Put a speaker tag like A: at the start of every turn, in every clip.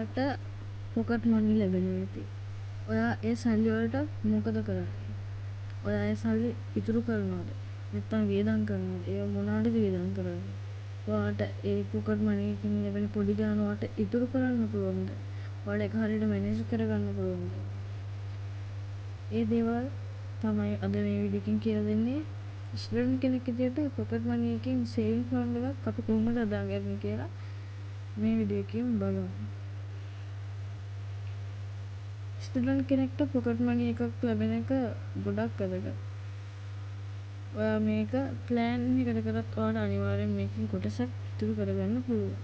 A: ඔයාට පොකට් මනි ලැබෙනවා ඇති. ඔයා ඒ සල්ලි වලට මොකද කරන්නේ? ඔයා ඒ සල්ලි ඉතුරු කරනවද? නැත්නම් වියදම් කරනවද? ඒවා මොනවටද වියදම් කරන්නේ? ඔයාට ඒ පොකට් මනි එකකින් ලැබෙන පොඩි ගාණ ඔයාට ඉතුරු කරන්න පුළුවන්ද? ඔයාට ඒක හරියට මැනේජ් කරගන්න පුළුවන්ද? ඒ දේවල් තමයි අද මේ වීඩියෝ එකකින් කියලා දෙන්නේ. ස්ටුඩන්ට් කෙනෙක් විදියට පොකට් මනි එකකින් සේවිං ෆන්ඩ් එකක් අපි කොහොමද හදාගන්නේ කියලා මේ වීඩියෝ එකකින් බලමු. ස්ටුඩන්ට් කෙනෙක්ට පොකට් මනි එකක් ලැබෙන එක ගොඩක් වැදගත්. ඔයා මේක ප්ලෑන් එකකට කරත් ඔයාට අනිවාර්යෙන් මේකෙන් කොටසක් ඉතුරු කරගන්න පුළුවන්.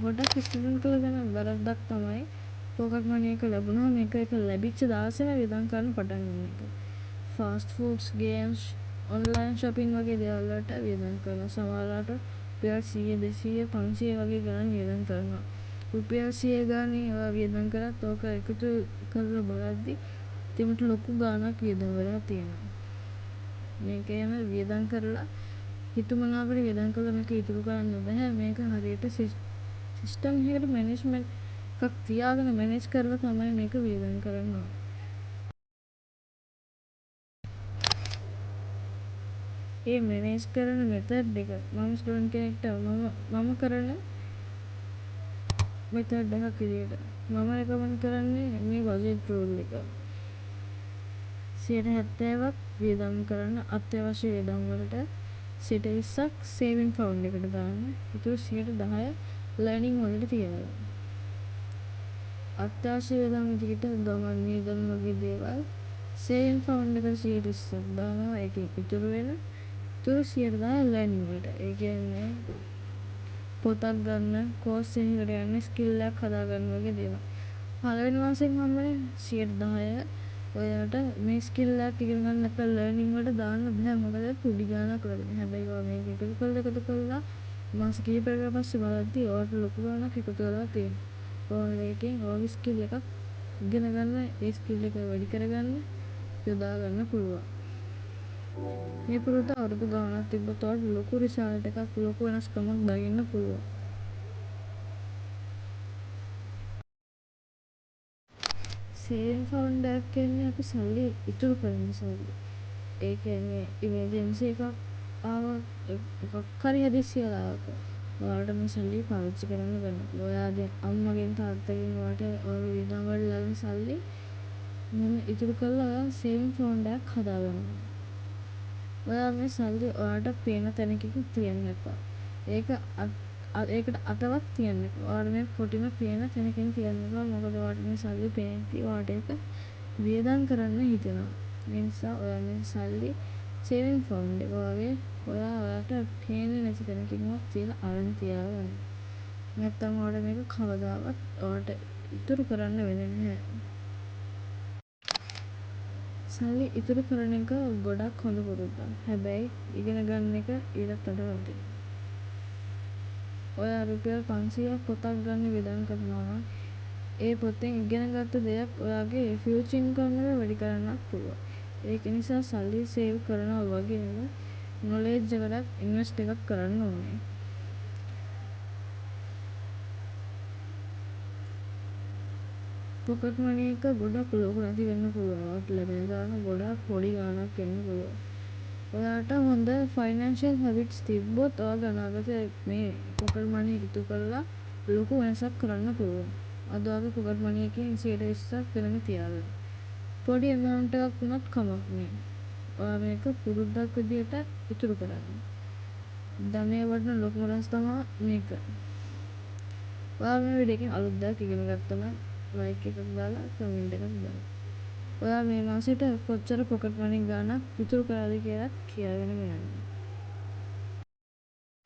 A: ගොඩක් ස්ටුඩන්ට් කරන වැරද්දක් තමයි පොකට් මනි එක ලැබුණා මේක ලැබිච්ච දවසේම වියදම් කරන්න පටන් ගන්න එක. Fast foods, games, online shopping වගේ දේවල් වලට වියදම් කරනවා. සමහරවිට රුපියල් 100, 200, 500 වගේ ගණන් වියදම් කරනවා. රුපියල් 100 ගානේ ඔයා වියදම් කරත් ඕක එකතු කරලා බලද්දි තිමට ලොකු ගාණක් වියදම් වෙලා තියෙනවා. මේක එහෙම වියදම් කරලා හිතුමනාපට වියදම් කළා මේක ඉතුරු කරන්න බෑ. මේක හරියට සිස්ටම් එකකට මැනේජ්මන්ට් එකක් තියාගෙන මැනේජ් කරලා තමයි මේක වියදම් කරන්න ඕනේ. ඒ මැනේජ් කරන මෙතඩ් එක මම ස්ටුඩන්ට් කෙනෙක්ට මම කරන මෙතඩ් එකක් විදියට මම රෙකමන්ඩ් කරන්නේ මේ බජට් රූල් එක. 70%ක් වියදම් කරන්න අත්‍යවශ්‍ය වියදම් වලට 20%ක් සේවිං ෆන්ඩ් එකට දාන්න. ඊට 10% ලර්නින් වලට තියාගන්න. අත්‍යවශ්‍ය වියදම් විදියට ගමන් වියදම් වගේ දේවල් සේවිං ෆන්ඩ් එකට 20%ක් දානවා. ඒකෙන් ඉතුරු 100% ලර්නින් වලට. ඒ කියන්නේ පොතක් ගන්න, කෝස් එකකට යන්න, ස්කිල් එකක් හදාගන්න වගේ දේවල්. පළවෙනි මාසෙන් හම්බෙන 10% ඔයාට මේ ස්කිල් එකක් ඉගෙන ගන්න නැත්නම් ලර්නින් වලට දාන්න බෑ. මොකද පොඩි ගාණක් ලැබෙනවා. හැබැයි ඔයා මේක එකතු කළා මාස කිහිපයකට පස්සේ බලද්දි ඔයාට ලොකු ගාණක් එකතු වෙලා තියෙනවා. ඔයාලා එකෙන් ඔයාගේ ස්කිල් එකක් ඉගෙන ගන්න, ඒ ස්කිල් එක වැඩි කරගන්න යොදා ගන්න පුළුවන්. මේ පුරුද්ද අවුරුදු ගාණක් තිබ්බොත් ඔයාට ලොකු රිසල්ට් එකක්, ලොකු වෙනස්කමක් දකින්න පුළුවන්. සේවිං ෆන්ඩ් එකක් කියන්නේ අපි සල්ලි ඉතුරු කරන සල්ලි. ඒ කියන්නේ ඉමර්ජන්සි එකක් ආවොත් එකක් හරි හදිස්සි වෙලාවක ඔයාලට මේ සල්ලි පාවිච්චි කරන්න ගන්න. ඔයා දැන් අම්මගෙන් තාත්තගෙන් ඔයාට ඔයාගේ වියදම් වලට ලැබෙන සල්ලි මොන ඉතුරු කරලා ඔයා සේවිං ෆන්ඩ් එකක් හදාගන්නවා. ඔයා මේ සල්ලි ඔයාට පේන තැනකින් තියන්න එපා. ඒකට අතවත් තියන්න එපා. ඔයාට මේ කොටිම පේන තැනකින් තියන්න එපා. මොකද ඔයාට මේ සල්ලි පේද්දි ඔයාට ඒක වියදම් කරන්න හිතෙනවා. ඒ නිසා ඔයා මේ සල්ලි සේවිං ෆන්ඩ් එක වගේ ඔයාට පේන්නේ නැති තැනකින්වත් තියලා අරන් තියාගන්න. නැත්තම් ඔයාට මේක කවදාවත් ඔයාට ඉතුරු කරන්න වෙන්නේ නැහැ. සල්ලි ඉතුරු කරන එක ගොඩක් හොඳ පුරුද්දක්. හැබැයි ඉගෙන ගන්න එක ඊටත් වඩා වටිනවා. ඔයා රුපියල් 500ක් පොතක් ගන්න වියදම් කරනවා නම් ඒ පොතෙන් ඉගෙන ගත්ත දෙයක් ඔයාගේ ෆියුචර් ඉන්කම් එක වැඩි කරන්නත් පුළුවන්. ඒක නිසා සල්ලි සේව් කරනවා වගේම නොලෙජ් එකටත් ඉන්වෙස්ට් එකක් කරන්න ඕනේ. පොකට් මනි එක ගොඩක් ලොකු නැති වෙන්න පුළුවන්. ඔයාට ලැබෙන ගාණ ගොඩක් පොඩි ගාණක් වෙන්න පුළුවන්. ඔයාට හොඳ ෆයිනෑන්ෂියල් හැබිට්ස් තිබ්බොත් ඔයාගේ අනාගතේ මේ පොකට් මනි එකතු කරලා ලොකු වෙනසක් කරන්න පුළුවන්. අද ඔයාගේ පොකට් මනි එකෙන් 20%ක් වෙනම තියාගන්න. පොඩි amount එකක් වුණත් කමක් නෑ. ඔයා මේක පුරුද්දක් විදියට ඉතුරු කරන්න. ධනය වඩන ලොකුම රහස තමයි මේක. ඔයා මේ වීඩියෝ එකෙන් අලුත් දෙයක් ඉගෙන ගත්තා නම් ලයික් එකක් දාලා කමෙන්ට් එකක් දාන්න. ඔයා මේ මාසෙට කොච්චර පොකට් මනි ගාණක් ඉතුරු කරාද කියලා කියාගෙන යන්න.